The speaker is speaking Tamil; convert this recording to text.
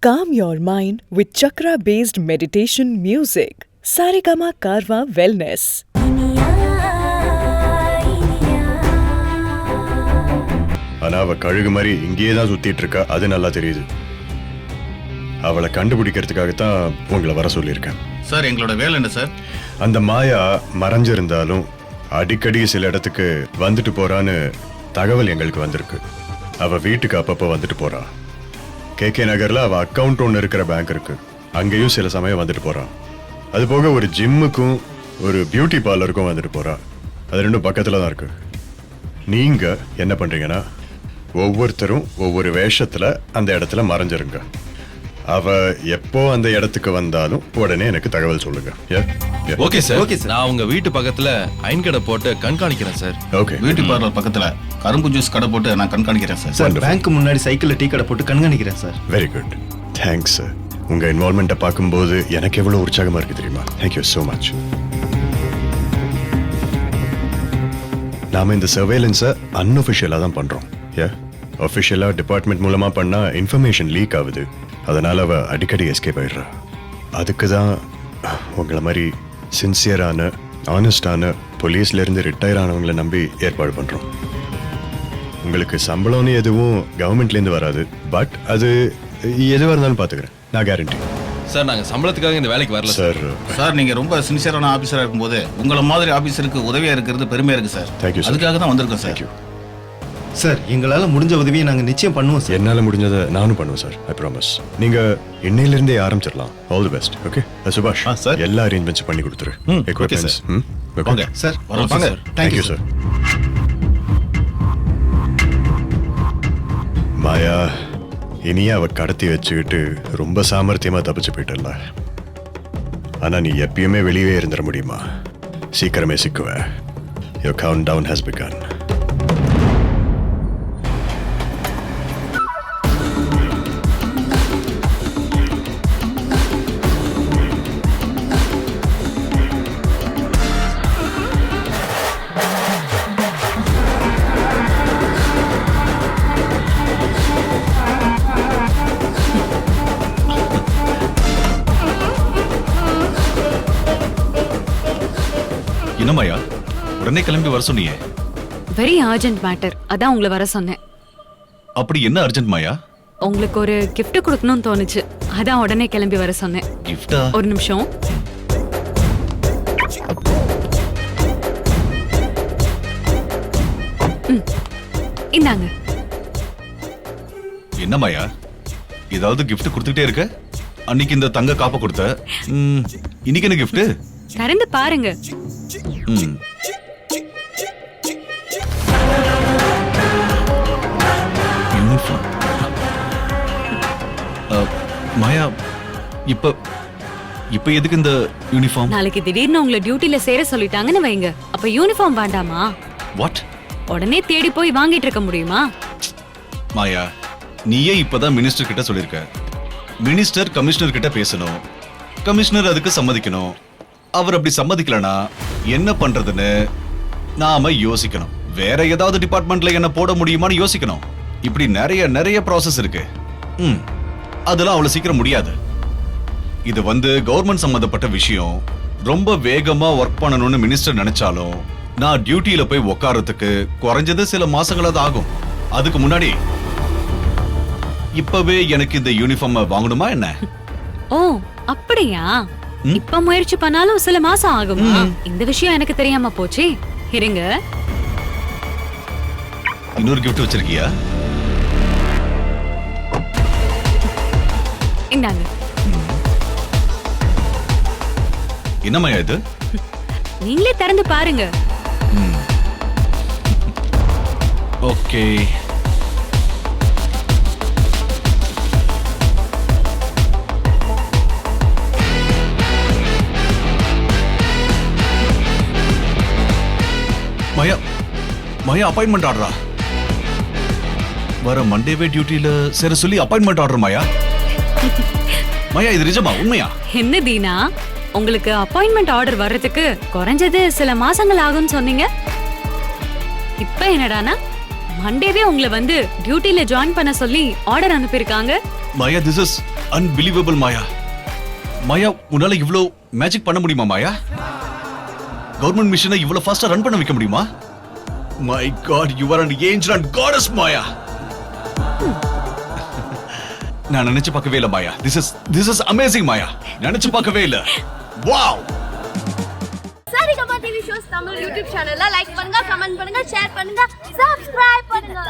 Calm your mind with chakra-based meditation music. Saregama Karwa Wellness. ஆனா அவ கழுகு மாதிரி இங்கேயே தான் சுத்திட்டு இருக்கா, அது நல்லா தெரியுது. அவளை கண்டுபிடிக்கிறதுக்காகத்தான் உங்களை வர சொல்லியிருக்கேன். சார், எங்களோட வேலை என்ன சார்? அந்த மாயா மறைஞ்சிருந்தாலும் அடிக்கடி சில இடத்துக்கு வந்துட்டு போறான்னு தகவல் எங்களுக்கு வந்திருக்கு. அவ வீட்டுக்கு அப்பப்போ வந்துட்டு போறா. KK நகர்ல அவ அக்கவுண்ட் ஒன்று இருக்கிற பேங்க் இருக்கு, அங்கேயும் சில சமயம் வந்துட்டு போறான். அது போக ஒரு ஜிம்முக்கும் ஒரு பியூட்டி பார்லருக்கும் வந்துட்டு போறா. அது ரெண்டும் பக்கத்துல தான் இருக்கு. நீங்க என்ன பண்றீங்கன்னா, ஒவ்வொருத்தரும் ஒவ்வொரு வேஷத்துல அந்த இடத்துல மறைஞ்சிருங்க. அவ எப்போ அந்த இடத்துக்கு வந்தாலும் உடனே எனக்கு தகவல் சொல்லுங்க. Okay sir. நான் உங்க வீட்டு பக்கத்துல ஐன் கடை போட்டு கண்காணிக்கிறேன் சார். ஓகே. பியூட்டி பார்லர் பக்கத்துல கரும்பு ஜூஸ் கடை போட்டு நான் கண்காணிக்கிறேன் சார். சார், பேங்க் முன்னாடி சைக்கிள்ல டீ கடை போட்டு கண்காணிக்கிறேன் sir. Very good, thanks sir. உங்க இன்வால்மெண்ட்டை பார்க்கும்போது எனக்கு எவ்வளவு உற்சாகமா இருக்கு தெரியுமா? Thank you so much. நாம இந்த சர்வேலன்ஸை அன்அஃபிஷியலாக தான் பண்றோம். அஃபிஷியலாக டிபார்ட்மெண்ட் மூலமா பண்ணா இன்ஃபர்மேஷன் லீக் ஆகுது. அதனால அவ அடிக்கடி எஸ்கேப் ஆயிடுறா. அதுக்கு தான் உங்களை மாதிரி சின்சியரான ஆனஸ்டான போலீஸ்ல இருந்து ரிட்டையர் ஆனவங்களை நம்பி ஏற்பாடு பண்றோம். உங்களுக்கு சம்பளம்னு எதுவும் கவர்மெண்ட்லேருந்து வராது, பட் அது எதுவாக இருந்தாலும் பார்த்துக்கிறேன், நான் கேரண்டி. சார், நாங்க சம்பளத்துக்காக இந்த வேலைக்கு வரல சார். சார், நீங்க ரொம்ப சின்சியரான ஆபீசரா இருக்கும்போது உங்களை மாதிரி ஆபீசருக்கு உதவியா இருக்கிறது பெருமையா இருக்கு சார். தேங்க்யூ. அதுக்காக தான் வந்திருக்கோம் சார். தேங்க்யூ சார், எங்களால முடிஞ்ச உதவியை நாங்க நிச்சயம் பண்ணுவோம் சார். என்னால முடிஞ்சதை நானும் பண்ணுவேன் சார், ஐ ப்ராமிஸ். நீங்க இன்னையிலிருந்தே ஆரம்பிச்சிடலாம். All the best. ஓகே சுபாஷ், சார். எல்லா அரேஞ்ச்மெண்ட்ஸ் பண்ணி கொடுத்துரு. Okay sir. வாங்க சார், வரோம் வாங்க. சார். Thank you sir. மாயா, இனியே அவ கடத்தி வச்சுக்கிட்டு ரொம்ப சாமர்த்தியமா தப்பிச்சு போயிட்டல. ஆனா நீ எப்பயுமே வெளியே இருந்துட முடியுமா? சீக்கிரமே சிக்குவ. Your countdown has begun. என்னமாயா உடனே கிளம்பி வர சொன்னீங்க? வெரி அர்ஜென்ட் மேட்டர், அதான் உங்களை வர சொன்னேன். அப்படி என்ன அர்ஜென்ட் மாயா? உங்களுக்கு ஒரு gift கொடுக்கணும்னு தோணுச்சு, அதான் உடனே கிளம்பி வர சொன்னேன். கிஃப்டா? ஒரு நிமிஷம். இந்தாங்க. என்ன மாயா, ஏதாவது gift கொடுத்துட்டே இருக்க? அன்னைக்கு இந்த தங்க காப்பை கொடுத்த, இன்னைக்கு என்ன gift? திறந்து பாருங்க. யூனிஃபார்ம். மாயா, இப்ப இப்ப எதுக்கு இந்த யூனிஃபார்ம்? நாளைக்கு திடீர்னு உங்களை டியூட்டில சேர சொல்லிட்டாங்கன்னு வைங்க, அப்ப யூனிஃபார்ம் வேண்டாமா? வாட்? உடனே தேடி போய் வாங்கிட்டு இருக்க முடியுமா? மாயா, நீயே இப்பதான் மினிஸ்டர் கிட்ட சொல்லிருக்க. மினிஸ்டர் கமிஷனர் கிட்ட பேசணும், கமிஷனர் அதுக்கு சம்மதிக்கணும். அவர் அப்படி சம்மதிக்கலனா என்ன பண்றதுன்னு நாம யோசிக்கணும். வேற ஏதாவது டிபார்ட்மெண்ட்ல என்ன போட முடியுமான்னு யோசிக்கணும். இப்படி நிறைய நிறைய ப்ராசஸ் இருக்கு. அதெல்லாம் அவ்வளவு சீக்கிரம் முடியாது. இது கவர்மெண்ட் சம்பந்தப்பட்ட விஷயம். ரொம்ப வேகமா ஒர்க் பண்ணணும்னு மினிஸ்டர் நினைச்சாலும் நான் டியூட்டியில போய் உட்கார்றதுக்கு குறைஞ்சது சில மாசங்களாவது ஆகும். அதுக்கு முன்னாடி இப்பவே எனக்கு இந்த யூனிஃபார்ம் வாங்கணுமா என்ன? ஓ அப்படியா? இப்ப முயற்சி பண்ணாலும் சில மாசம் ஆகுமா? இந்த விஷயம் எனக்கு தெரியாம போச்சே. இருங்க, இன்னொரு gift வச்சிருக்கியா? இந்தாங்க. என்னமாயா இது? நீங்களே திறந்து பாருங்க. ஓகே. மாயா, மாயா அப்பாயின்மெண்ட் ஆர்டரா? வர மண்டேவே டியூட்டில சேர சொல்லி அப்பாயின்மெண்ட் ஆர்டர் மாயா? மாயா, இது நிஜமா, உண்மையா? என்ன தீனா, உங்களுக்கு அப்பாயின்மெண்ட் ஆர்டர் வர்றதுக்கு குறைஞ்சது சில மாசங்கள் ஆகும்னு சொன்னீங்க. இப்ப என்னடானா மண்டேவே உங்களை டியூட்டில ஜாயின் பண்ண சொல்லி ஆர்டர் அனுப்பியிருக்காங்க. மாயா, this is அன்பிலீவபிள் மாயா. மாயா, உன்னால இவ்ளோ மேஜிக் பண்ண முடியுமா மாயா? கவர்மெண்ட் மிஷனை இவ்ளோ ஃபாஸ்டா ரன் பண்ண வைக்க முடியுமா? My god, you are an angel and goddess Maya. நான் நினைச்சு பார்க்கவே இல்ல மாயா. This is amazing மாயா. நினைச்சு பார்க்கவே இல்ல. Wow. Saregama TV shows Tamil YouTube சேனல்ல லைக் பண்ணுங்க, கமெண்ட் பண்ணுங்க, ஷேர் பண்ணுங்க, சப்ஸ்கிரைப் பண்ணுங்க.